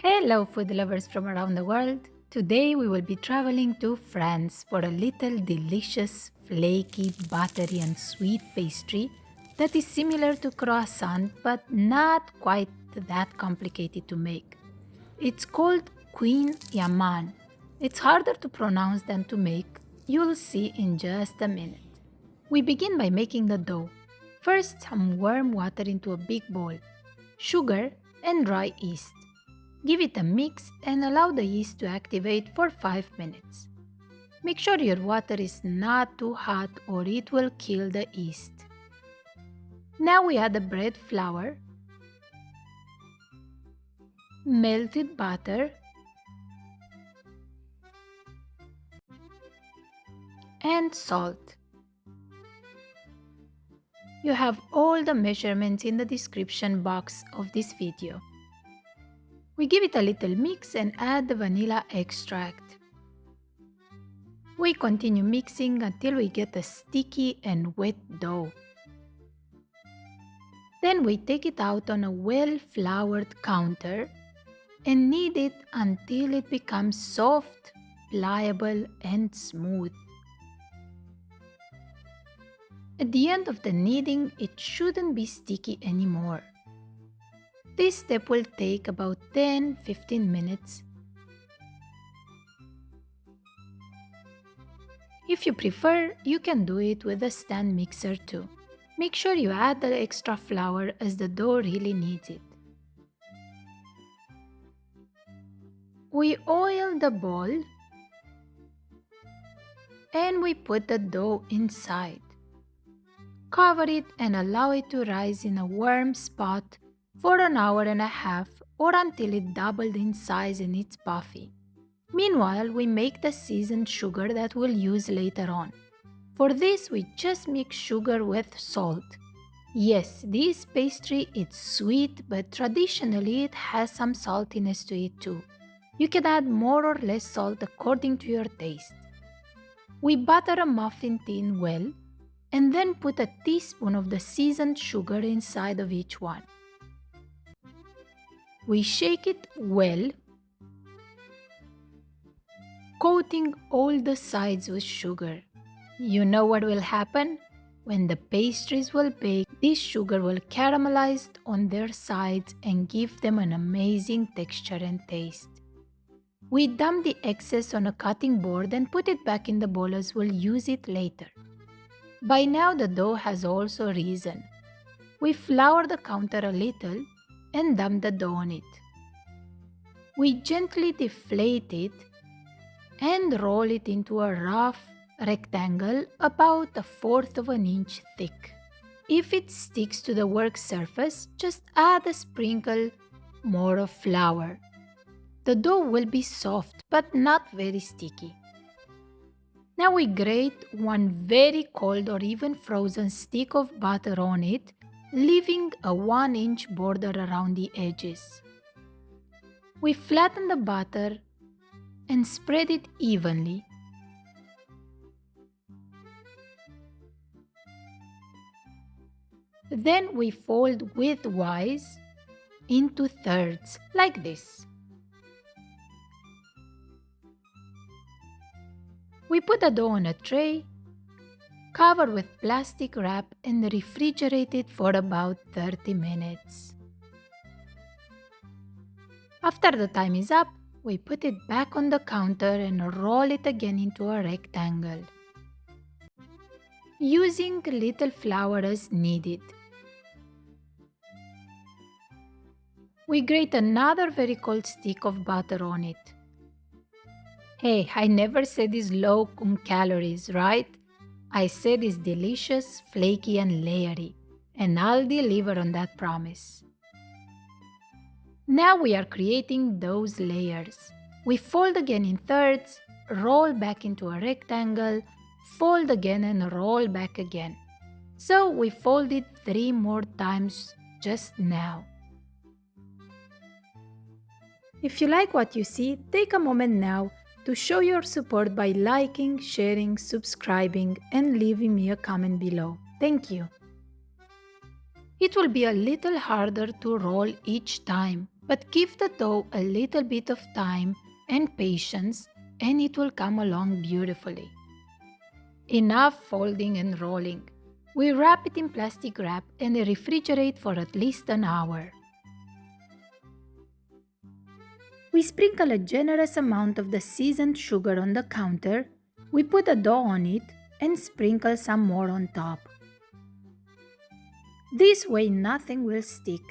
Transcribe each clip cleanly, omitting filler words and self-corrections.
Hello, food lovers from around the world. Today we will be traveling to France for a little delicious, flaky, buttery, and sweet pastry that is similar to croissant but not quite that complicated to make. It's called Kouign Amann. It's harder to pronounce than to make. You'll see in just a minute. We begin by making the dough. First, some warm water into a big bowl, sugar, and dry yeast. Give it a mix and allow the yeast to activate for 5 minutes. Make sure your water is not too hot or it will kill the yeast. Now we add the bread flour, melted butter, and salt. You have all the measurements in the description box of this video. We give it a little mix and add the vanilla extract. We continue mixing until we get a sticky and wet dough. Then we take it out on a well-floured counter and knead it until it becomes soft, pliable, and smooth. At the end of the kneading, it shouldn't be sticky anymore. This step will take about 10-15 minutes. If you prefer, you can do it with a stand mixer too. Make sure you add the extra flour as the dough really needs it. We oil the bowl and we put the dough inside. Cover it and allow it to rise in a warm spot for an hour and a half or until it doubled in size and it's puffy. Meanwhile, we make the seasoned sugar that we'll use later on. For this, we just mix sugar with salt. Yes, this pastry is sweet, but traditionally it has some saltiness to it too. You can add more or less salt according to your taste. We butter a muffin tin well and then put a teaspoon of the seasoned sugar inside of each one. We shake it well, coating all the sides with sugar. You know what will happen? When the pastries will bake, this sugar will caramelize on their sides and give them an amazing texture and taste. We dump the excess on a cutting board and put it back in the bowl as we'll use it later. By now the dough has also risen. We flour the counter a little and dump the dough on it. We gently deflate it and roll it into a rough rectangle about 1/4 of an inch thick. If it sticks to the work surface, just add a sprinkle more of flour. The dough will be soft but not very sticky. Now we grate one very cold or even frozen stick of butter on it, leaving a 1-inch border around the edges. We flatten the butter and spread it evenly. Then we fold widthwise into thirds, like this. We put the dough on a tray, cover with plastic wrap and refrigerate it for about 30 minutes. After the time is up, we put it back on the counter and roll it again into a rectangle, using little flour as needed. We grate another very cold stick of butter on it. Hey, I never said it's low on calories, right? I said it's delicious, flaky and layery, and I'll deliver on that promise. Now we are creating those layers. We fold again in thirds, roll back into a rectangle, fold again and roll back again. So we folded 3 more times just now. If you like what you see, take a moment now to show your support by liking, sharing, subscribing, and leaving me a comment below. Thank you. It will be a little harder to roll each time, But give the dough a little bit of time and patience and it will come along beautifully. Enough folding and rolling. We wrap it in plastic wrap and refrigerate for at least an hour. We sprinkle a generous amount of the seasoned sugar on the counter, we put the dough on it and sprinkle some more on top. This way nothing will stick.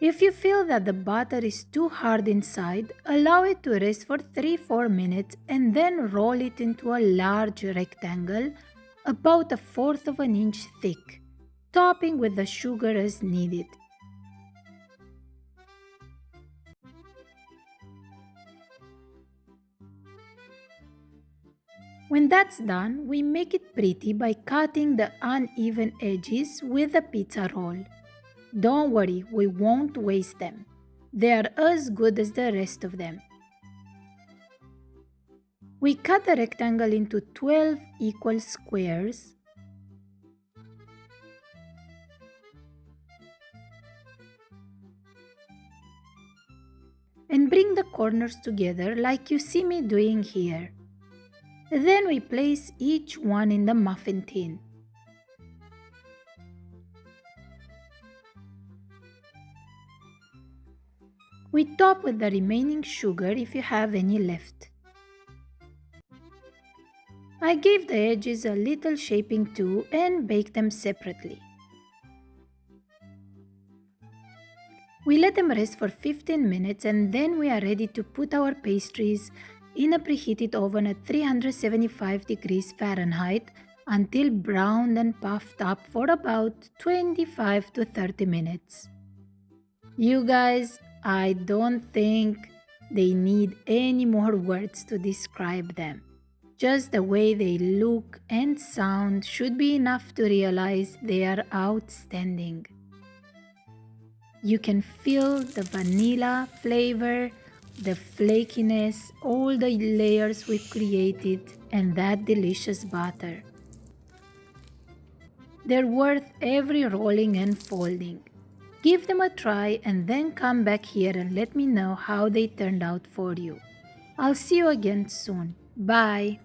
If you feel that the batter is too hard inside, allow it to rest for 3-4 minutes and then roll it into a large rectangle about 1/4 of an inch thick, topping with the sugar as needed. When that's done, we make it pretty by cutting the uneven edges with a pizza roll. Don't worry, we won't waste them. They are as good as the rest of them. We cut the rectangle into 12 equal squares. And bring the corners together like you see me doing here. Then we place each one in the muffin tin. We top with the remaining sugar if you have any left. I gave the edges a little shaping too and baked them separately. We let them rest for 15 minutes and then we are ready to put our pastries in a preheated oven at 375 degrees Fahrenheit until browned and puffed up for about 25 to 30 minutes. You guys, I don't think they need any more words to describe them. Just the way they look and sound should be enough to realize they are outstanding. You can feel the vanilla flavor, the flakiness, all the layers we've created, and that delicious butter. They're worth every rolling and folding. Give them a try and then come back here and let me know how they turned out for you. I'll see you again soon. Bye!